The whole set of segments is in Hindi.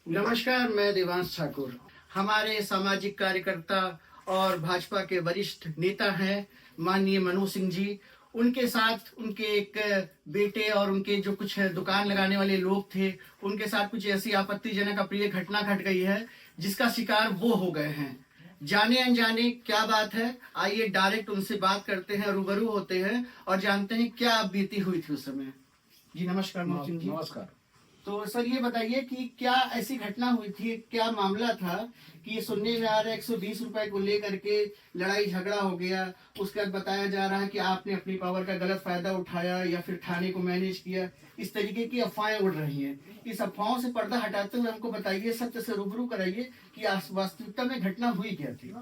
नमस्कार, मैं देवांश ठाकुर। हमारे सामाजिक कार्यकर्ता और भाजपा के वरिष्ठ नेता हैं माननीय मनोज सिंह जी। उनके साथ उनके एक बेटे और उनके जो कुछ दुकान लगाने वाले लोग थे, उनके साथ कुछ ऐसी आपत्तिजनक अप्रिय घटना घट गई है जिसका शिकार वो हो गए हैं। जाने अनजाने क्या बात है, आइए डायरेक्ट उनसे बात करते हैं, रूबरू होते हैं और जानते हैं क्या बीती हुई थी उस समय। जी नमस्कार मनोज सिंह जी। नमस्कार। तो सर ये बताइए कि क्या ऐसी घटना हुई थी, क्या मामला था कि सुनने में आ रहा है 120 रुपए को लेकर के लड़ाई झगड़ा हो गया। उसके बाद बताया जा रहा है कि आपने अपनी पावर का गलत फायदा उठाया या फिर थाने को मैनेज किया। इस तरीके की अफवाहें उड़ रही हैं। इस अफवाहों से पर्दा हटाते हुए हमको बताइए, सत्य से रूबरू कराइए कि वास्तविकता में घटना हुई क्या थी।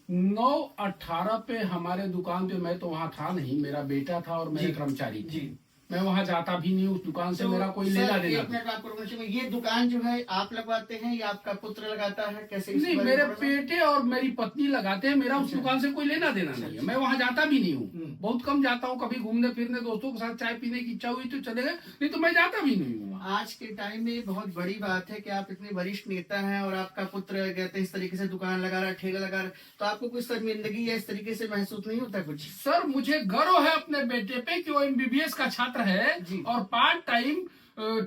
9/18 पे हमारे दुकान पे, मैं तो वहाँ था नहीं, मेरा बेटा था और मेरे कर्मचारी थे। मैं वहाँ जाता भी नहीं, उस दुकान से मेरा कोई लेना देना एक मिनट आपको रुकना चाहिए। ये दुकान जो है आप लगवाते हैं या आपका पुत्र लगाता है, कैसे? नहीं, मेरे बेटे और मेरी पत्नी लगाते हैं। मेरा उस दुकान से कोई लेना देना नहीं है। मैं वहाँ जाता भी नहीं हूँ, बहुत कम जाता हूँ। कभी घूमने फिरने दोस्तों के साथ चाय पीने की इच्छा हुई तो चले गए, नहीं तो मैं जाता भी नहीं हूँ। आज के टाइम में बहुत बड़ी बात है कि आप इतने वरिष्ठ नेता हैं और आपका पुत्र कहते हैं इस तरीके से दुकान लगा रहा है, ठेला लगा रहा है, तो आपको कुछ शर्मिंदगी या इस तरीके से महसूस नहीं होता कुछ? सर, मुझे गर्व है अपने बेटे पे कि वो MBBS का छात्र है और पार्ट टाइम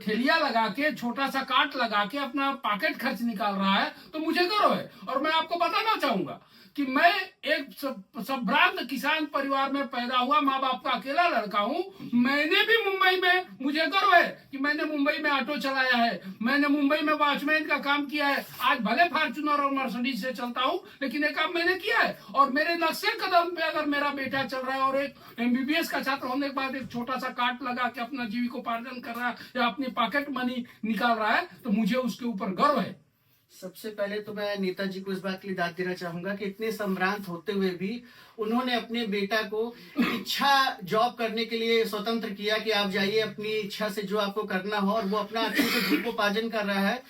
ठेलिया लगा के, छोटा सा काट लगा के अपना पॉकेट खर्च निकाल रहा है, तो मुझे गर्व है। और मैं आपको बताना चाहूंगा कि मैं एक संभ्रांत किसान परिवार में पैदा हुआ, माँ बाप का अकेला लड़का हूँ। मैंने भी मुंबई में, मुझे गर्व है कि मैंने मुंबई में ऑटो चलाया है, मैंने मुंबई में वॉचमैन का काम किया है। आज भले फॉर्च्यूनर और मर्सिडीज से चलता हूँ, लेकिन ये काम मैंने किया है। और मेरे नक्शे कदम पे अगर मेरा बेटा चल रहा है और एक MBBS का छात्र होने के बाद एक छोटा सा कार्ट लगा के अपना जीविकोपार्जन कर रहा है या अपनी पॉकेट मनी निकाल रहा है, तो मुझे उसके ऊपर गर्व है। सबसे पहले तो मैं नेताजी को इस बात के लिए दाद देना चाहूंगा कि इतने संभ्रांत होते हुए भी उन्होंने अपने बेटा को इच्छा जॉब करने के लिए स्वतंत्र किया कि आप जाइए अपनी इच्छा से जो आपको करना हो, और वो अपना अच्छे से जीविकोपार्जन कर रहा है,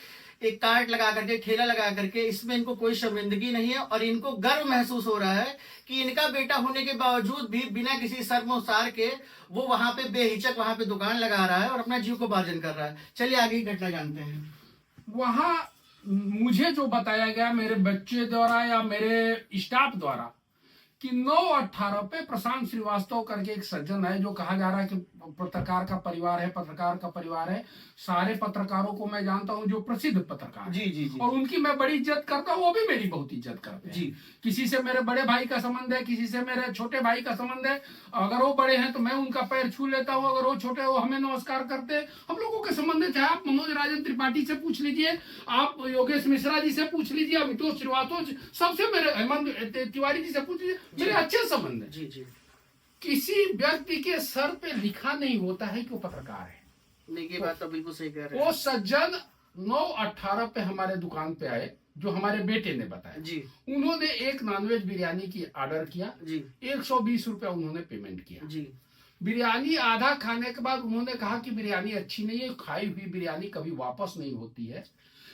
एक कार्ट लगा करके, ठेला लगा करके। इसमें इनको कोई शर्मिंदगी नहीं है और इनको गर्व महसूस हो रहा है कि इनका बेटा होने के बावजूद भी बिना किसी शर्मोसार के वो वहां पे बेहिचक वहां पे दुकान लगा रहा है और अपना जीविकोपार्जन कर रहा है। चलिए आगे की घटना जानते हैं। वहां मुझे जो बताया गया मेरे बच्चे द्वारा या मेरे स्टाफ द्वारा कि 9/18 पे प्रशांत श्रीवास्तव करके एक सज्जन है, जो कहा जा रहा है कि पत्रकार का परिवार है, पत्रकार का परिवार है। सारे पत्रकारों को मैं जानता हूं जो प्रसिद्ध पत्रकार जी जी जी, और उनकी मैं बड़ी इज्जत करता हूं, वो भी मेरी बहुत इज्जत करते हैं जी। किसी से मेरे बड़े भाई का संबंध है, किसी से मेरे छोटे भाई का संबंध है। अगर वो बड़े हैं तो मैं उनका पैर छू लेता हूं, अगर वो छोटे हो हमें नमस्कार करते हैं। हम लोगों के संबंध है, चाहे आप मनोज राजन त्रिपाठी से पूछ लीजिए, आप योगेश मिश्रा जी से पूछ लीजिए, अमितोष श्रीवास्तव, सबसे मेरे हेमंत तिवारी जी से पूछ लीजिए, मेरे अच्छे संबंध है जी जी। किसी व्यक्ति के सर पे लिखा नहीं होता है कि वो पत्रकार है। नहीं, ये बात तो बिल्कुल सही कह रहे हैं। वो सज्जन 9/18 पे हमारे दुकान पे आए, जो हमारे बेटे ने बताया जी। उन्होंने एक नॉनवेज बिरयानी की ऑर्डर किया जी। 120 रुपया उन्होंने पेमेंट किया जी। बिरयानी आधा खाने के बाद उन्होंने कहा कि बिरयानी अच्छी नहीं है, खाई हुई बिरयानी कभी वापस नहीं होती है।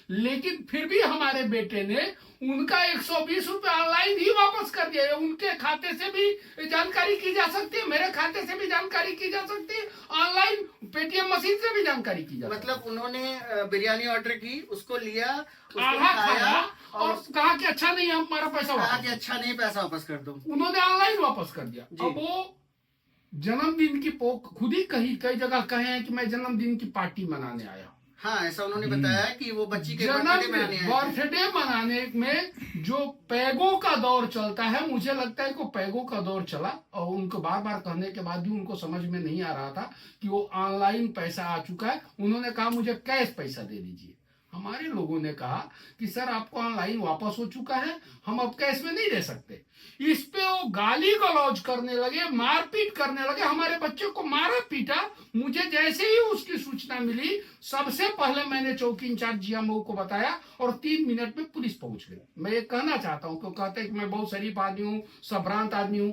लेकिन फिर भी हमारे बेटे ने उनका 120 रुपया ऑनलाइन ही वापस कर दिया। उनके खाते से भी जानकारी की जा सकती है, मेरे खाते से भी जानकारी की जा सकती है, ऑनलाइन पेटीएम मशीन से भी जानकारी की जा सकती है। मतलब उन्होंने बिरयानी ऑर्डर की, उसको लिया, आधा खाया और कहा कि अच्छा नहीं, हमारा पैसा कहा कि अच्छा नहीं, पैसा वापस कर दो। उन्होंने ऑनलाइन वापस कर दिया। अब वो जन्मदिन की खुद ही कई जगह कहे हैं कि मैं जन्मदिन की पार्टी मनाने आया। हाँ, ऐसा उन्होंने बताया कि वो बच्ची के बर्थडे मनाने में जो पैगों का दौर चलता है, मुझे लगता है कि पैगों का दौर चला और उनको बार बार कहने के बाद भी उनको समझ में नहीं आ रहा था कि वो ऑनलाइन पैसा आ चुका है। उन्होंने कहा मुझे कैश पैसा दे दीजिए। हमारे लोगों ने कहा कि सर आपको ऑनलाइन वापस हो चुका है, हम अब कैश में नहीं दे सकते। इस पे वो गाली गलौज करने लगे, मारपीट करने लगे, हमारे बच्चे को मारा पीटा। मुझे जैसे ही उसकी सूचना मिली, सबसे पहले मैंने चौकी इंचार्ज GMO को बताया और 3 मिनट में पुलिस पहुंच गई। मैं ये कहना चाहता हूं, क्यों कहते हैं कि मैं बहुत शरीफ आदमी हूं, संभ्रांत आदमी हूं।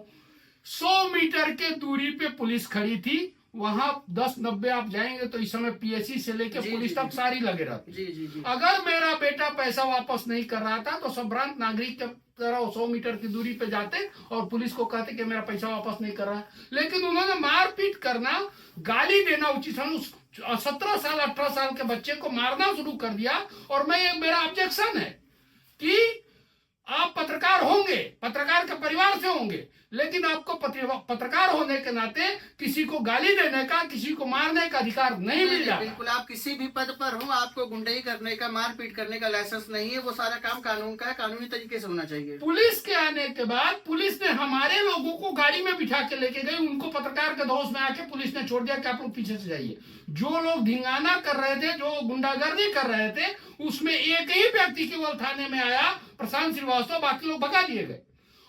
100 मीटर के दूरी पे पुलिस खड़ी थी। वहां 10-90 आप जाएंगे तो इस समय पीएससी से लेके जी, पुलिस जी, तक जी। सारी लगे रहती। जी जी जी। अगर मेरा बेटा पैसा वापस नहीं कर रहा था तो संभ्रांत नागरिक के तरह 100 मीटर की दूरी पे जाते और पुलिस को कहते कि मेरा पैसा वापस नहीं कर रहा है। लेकिन उन्होंने मारपीट करना, गाली देना उचित है, उस 17 साल 18 साल के बच्चे को मारना शुरू कर दिया। और मैं ये मेरा ऑब्जेक्शन है कि आप पत्रकार होंगे, पत्रकार के परिवार से होंगे, लेकिन आपको पत्रकार होने के नाते किसी को गाली देने का, किसी को मारने का अधिकार नहीं मिल जाता। बिल्कुल, आप किसी भी पद पर हो, आपको गुंडई करने का, मारपीट करने का लाइसेंस नहीं है। वो सारा काम कानून का है, कानूनी तरीके से होना चाहिए। पुलिस के आने के बाद पुलिस ने हमारे लोगों को गाड़ी में बिठा के लेके गई, उनको पत्रकार के धौंस में आके पुलिस ने छोड़ दिया कि आप लोग पीछे से जाइए। जो लोग धिंगाना कर रहे थे, जो गुंडागर्दी कर रहे थे, उसमें एक ही व्यक्ति केवल थाने में आया, प्रशांत श्रीवास्तव, बाकी लोग भगा दिए गए।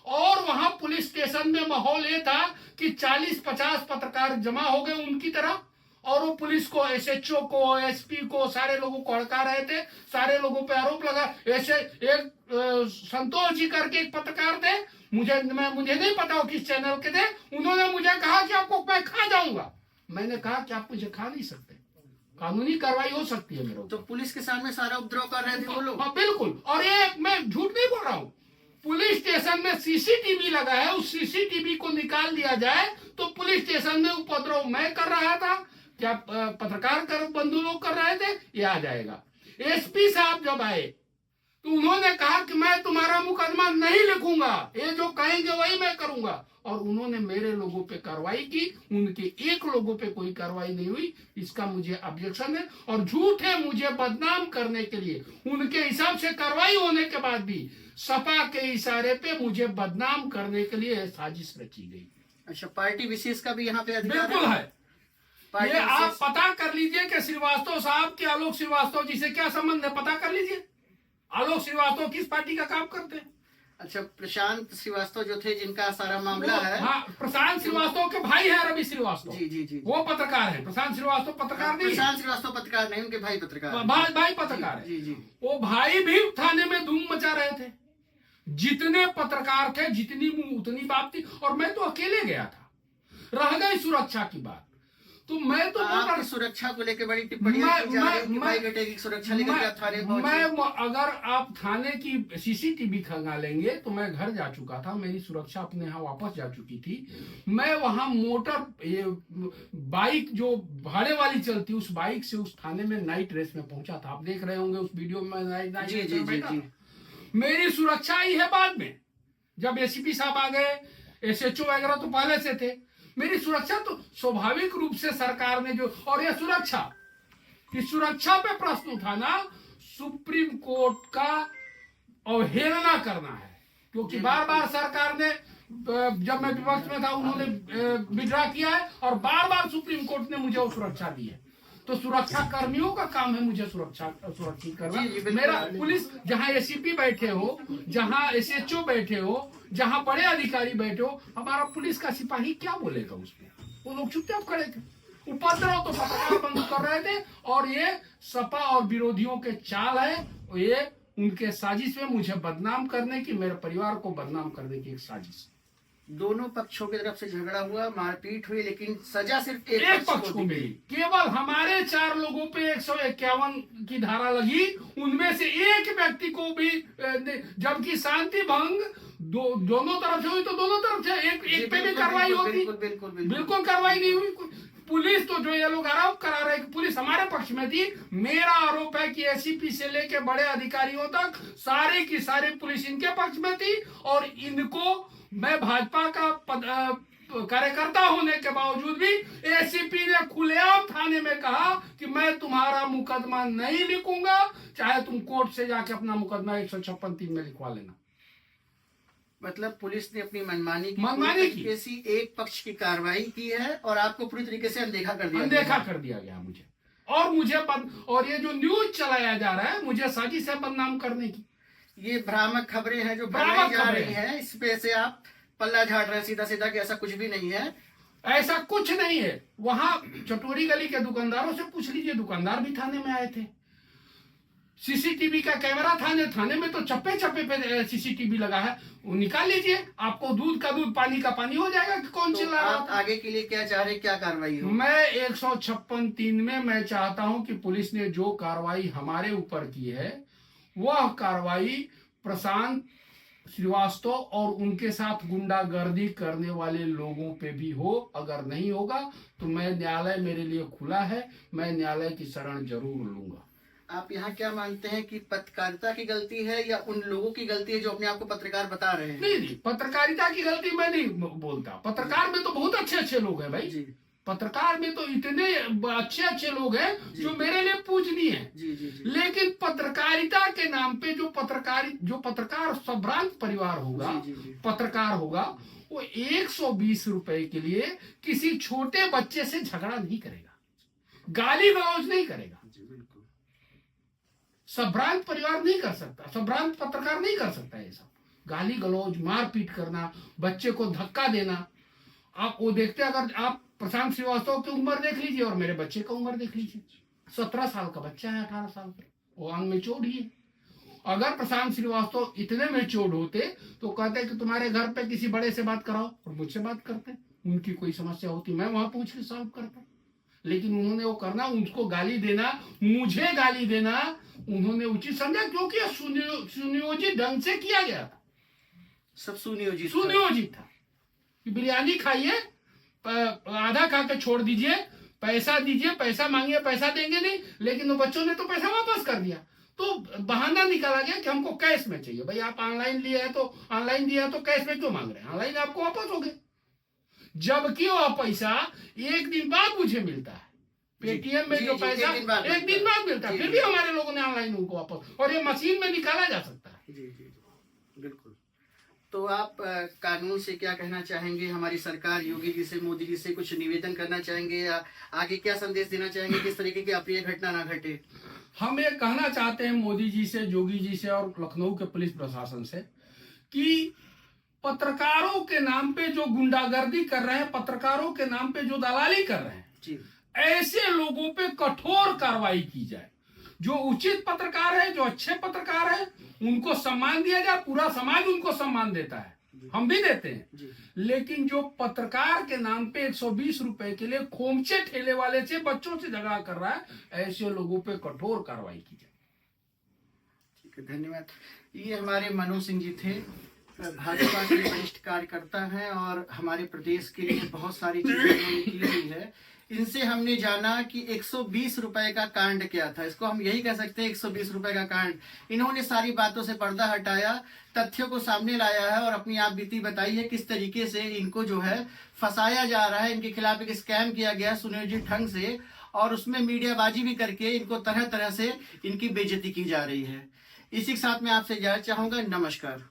और वहां पुलिस स्टेशन में माहौल ये था कि 40-50 पत्रकार जमा हो गए उनकी तरह, और वो पुलिस को, एसएचओ को, एसपी को, सारे लोगों को हड़का रहे थे, सारे लोगों पे आरोप लगा। ऐसे एक संतोष जी करके एक पत्रकार थे, मुझे नहीं पता वो किस चैनल के थे, उन्होंने मुझे कहा कि आपको मैं खा जाऊंगा। मैंने कहा कि आप मुझे खा नहीं सकते, कानूनी कार्रवाई हो सकती है मेरे ऊपर। तो पुलिस के सामने सारा उपद्रव कर रहे थे वो लोग। हाँ बिल्कुल, और ये मैं झूठ नहीं बोल रहा हूँ। पुलिस स्टेशन में सीसीटीवी लगा है, उस सीसीटीवी को निकाल दिया जाए तो पुलिस स्टेशन में उपद्रव मैं कर रहा था, क्या पत्रकार कर बंधु लोग कर रहे थे, ये आ जाएगा। एसपी साहब जब आए तो उन्होंने कहा कि मैं तुम्हारा मुकदमा नहीं लिखूंगा, ये जो कहेंगे वही मैं करूंगा। और उन्होंने मेरे लोगों पे कार्रवाई की, उनके एक लोगों पे कोई कार्रवाई नहीं हुई। इसका मुझे ऑब्जेक्शन है। और झूठ है, मुझे बदनाम करने के लिए उनके हिसाब से कार्रवाई होने के बाद भी सपा के इशारे पे मुझे बदनाम करने के लिए साजिश रची गई। अच्छा, पार्टी विशेष का भी यहाँ पे अधिकार बिल्कुल है। पार्टी ये आप विशेष। पता कर लीजिए कि श्रीवास्तव साहब के आलोक श्रीवास्तव जी से क्या संबंध है, पता कर लीजिए। आलोक श्रीवास्तव किस पार्टी का काम करते हैं? अच्छा, प्रशांत श्रीवास्तव जो थे, जिनका सारा मामला है। हाँ, प्रशांत श्रीवास्तव के भाई है रवि श्रीवास्तव। जी जी जी। वो पत्रकार है, प्रशांत श्रीवास्तव पत्रकार नहीं है। प्रशांत श्रीवास्तव पत्रकार नहीं, उनके भाई पत्रकार हैं। भाई पत्रकार है। जी जी। वो भाई भी थाने में धूम मचा रहे थे। जितने पत्रकार थे, जितनी मुंह उतनी बात थी। और मैं तो अकेले गया था, रह गई सुरक्षा की बात। तो मैं तो आपकी सुरक्षा को लेकर बड़ी टिप्पणियां की जा रही हैं कि भाई बेटे की सुरक्षा लेकर के आप थाने पहुंचे। अगर आप थाने की सीसीटीवी खंगालेंगे तो मैं घर जा चुका था, मेरी सुरक्षा अपने यहाँ वापस जा चुकी थी। मैं वहां मोटर, ये बाइक जो भाड़े वाली चलती, उस बाइक से उस थाने में नाइट रेस में पहुंचा था। आप देख रहे होंगे उस वीडियो में नाइट जी जी जी जी। मेरी सुरक्षा ही है बाद में, जब एसीपी साहब आ गए, एसएचओ वगैरह तो पहले से थे। मेरी सुरक्षा तो स्वाभाविक रूप से सरकार ने जो, और ये सुरक्षा, इस सुरक्षा पे प्रश्न उठाना सुप्रीम कोर्ट का अवहेलना करना है। क्योंकि बार बार सरकार ने, जब मैं विपक्ष में था, उन्होंने विड्रा किया है, और बार बार सुप्रीम कोर्ट ने मुझे वो सुरक्षा दी है। तो सुरक्षा कर्मियों का काम है मुझे सुरक्षित करना। मेरा पुलिस, जहां एसीपी बैठे हो, जहां एसएचओ बैठे हो, जहां बड़े अधिकारी बैठे हो, हमारा पुलिस का सिपाही क्या बोलेगा उसमें? वो लोग चुपचाप खड़े थे। उपद्रव तो पत्रकार बंद कर रहे थे। और ये सपा और विरोधियों के चाल है, ये उनके साजिश में मुझे बदनाम करने की, मेरे परिवार को बदनाम करने की एक साजिश। दोनों पक्षों की तरफ से झगड़ा हुआ, मारपीट हुई, लेकिन सजा सिर्फ एक पक्ष को मिली। केवल हमारे 4 लोगों पे 151 की धारा लगी, उनमें से एक व्यक्ति को भी, जबकि शांति भंग दोनों तरफ से हुई, तो दोनों तरफ से एक पे भी कार्रवाई होती। बिल्कुल कार्रवाई नहीं हुई। पुलिस तो, जो ये लोग आरोप करा रहे हैं कि पुलिस हमारे पक्ष में थी, मेरा आरोप है कि एसीपी से लेके बड़े अधिकारियों तक सारे की सारी पुलिस इनके पक्ष में थी। और इनको, मैं भाजपा का कार्यकर्ता होने के बावजूद भी एसीपी ने खुलेआम थाने में कहा कि मैं तुम्हारा मुकदमा नहीं लिखूंगा, चाहे तुम कोर्ट से जाके अपना मुकदमा 156(3) में लिखवा लेना। मतलब पुलिस ने अपनी मनमानी की किसी एक पक्ष की कार्रवाई की है, और आपको पूरी तरीके से अनदेखा कर दिया गया मुझे। और ये जो न्यूज चलाया जा रहा है, मुझे साजिश है बदनाम करने की। ये भ्रामक खबरें हैं जो फैलाई जा रही हैं, इस पे से आप पल्ला झाड़ रहे हैं सीधा सीधा कि ऐसा कुछ भी नहीं है। ऐसा कुछ नहीं है। वहां चटोरी गली के दुकानदारों से पूछ लीजिए, दुकानदार भी थाने में आए थे। सीसीटीवी का कैमरा थाने में तो चप्पे चप्पे पे सीसीटीवी लगा है, वो निकाल लीजिए, आपको दूध का दूध पानी का पानी हो जाएगा कि कौन तो चिल्ला रहा आप था। आगे के लिए क्या चाह रहे हैं, क्या कार्रवाई हो? मैं 156(3) में मैं चाहता हूं कि पुलिस ने जो कार्रवाई हमारे ऊपर की है वह कार्रवाई प्रशांत श्रीवास्तव और उनके साथ गुंडागर्दी करने वाले लोगों पे भी हो। अगर नहीं होगा तो मैं न्यायालय मेरे लिए खुला है, मैं न्यायालय की शरण जरूर लूंगा। आप यहाँ क्या मानते हैं कि पत्रकारिता की गलती है या उन लोगों की गलती है जो अपने आप को पत्रकार बता रहे हैं? नहीं, पत्रकारिता की गलती मैं नहीं बोलता। पत्रकार में तो बहुत अच्छे अच्छे लोग हैं भाई जी पत्रकार में तो इतने अच्छे अच्छे लोग हैं जो मेरे लिए पूजनीय हैं। जी जी जी लेकिन पत्रकारिता के नाम पे जो पत्रकार संभ्रांत परिवार होगा, जी, जी, जी। पत्रकार होगा, वो 120 रुपए के लिए किसी छोटे बच्चे से झगड़ा नहीं करेगा, गाली गलौज नहीं करेगा। जी बिल्कुल। संभ्रांत परिवार नहीं कर सकता, संभ्रांत पत्रकार नहीं कर सकता ये सब, गाली गलौज, मारपीट करना, बच्चे को धक्का देना। आप वो देखते, अगर आप प्रशांत श्रीवास्तव की उम्र देख लीजिए और मेरे बच्चे का उम्र देख लीजिए, 17 साल का बच्चा है, 18 साल का, वो अंग मेच्योर्ड ही है। अगर प्रशांत श्रीवास्तव इतने मेच्योर्ड होते तो कहते कि तुम्हारे घर पे किसी बड़े से बात कराओ, और मुझसे बात करते, उनकी कोई समस्या होती मैं वहां पूछ के सॉल्व करता। लेकिन उन्होंने वो करना, उनको गाली देना, मुझे गाली देना उन्होंने उचित समझा, क्योंकि सुनियोजित ढंग से किया गया था, सब सुनियोजित था कि बिरयानी खाइए, आधा खा के छोड़ दीजिए, पैसा दीजिए, पैसा मांगिए, पैसा देंगे नहीं। लेकिन वो बच्चों ने तो पैसा वापस कर दिया, तो बहाना निकाला गया कि हमको कैश में चाहिए। भाई आप ऑनलाइन लिए है तो ऑनलाइन दिया तो कैश में क्यों मांग रहे हैं, ऑनलाइन आपको वापस हो गए। जबकि वह पैसा एक दिन बाद मुझे मिलता है, पेटीएम में जो पैसा एक दिन बाद मिलता है, फिर भी हमारे लोगों ने ऑनलाइन उनको वापस, और ये मशीन में निकाला जा सकता है। जी जी जी बिल्कुल। तो आप कानून से क्या कहना चाहेंगे, हमारी सरकार योगी जी से, मोदी जी से कुछ निवेदन करना चाहेंगे या आगे क्या संदेश देना चाहेंगे, किस तरीके की अप्रिय घटना ना घटे? हम ये कहना चाहते हैं मोदी जी से, योगी जी से और लखनऊ के पुलिस प्रशासन से कि पत्रकारों के नाम पे जो गुंडागर्दी कर रहे हैं, पत्रकारों के नाम पे जो दलाली कर रहे हैं जी, ऐसे लोगों पे कठोर कार्रवाई की जाए। जो उचित पत्रकार है, जो अच्छे पत्रकार है, उनको सम्मान दिया जाए। पूरा समाज उनको सम्मान देता है, हम भी देते हैं। लेकिन जो पत्रकार के नाम पे 120 रुपए के लिए खोमचे ठेले वाले से, बच्चों से झगड़ा कर रहा है, ऐसे लोगों पे कठोर कार्रवाई की जाए। ठीक है, धन्यवाद। ये हमारे मनोज सिंह जी थे, भाजपा के वरिष्ठ कार्यकर्ता हैं और हमारे प्रदेश के लिए बहुत सारी चीजें उन्होंने की हुई है। इनसे हमने जाना कि 120 रुपए का कांड क्या था, इसको हम यही कह सकते हैं, 120 रुपए का कांड। इन्होंने सारी बातों से पर्दा हटाया, तथ्यों को सामने लाया है और अपनी आप बीती बताई है किस तरीके से इनको जो है फंसाया जा रहा है, इनके खिलाफ एक स्कैम किया गया सुनियोजित ढंग से, और उसमें मीडियाबाजी भी करके इनको तरह तरह से इनकी बेइज्जती की जा रही है। इसी के साथ मैं आपसे इजाजत चाहूंगा। नमस्कार।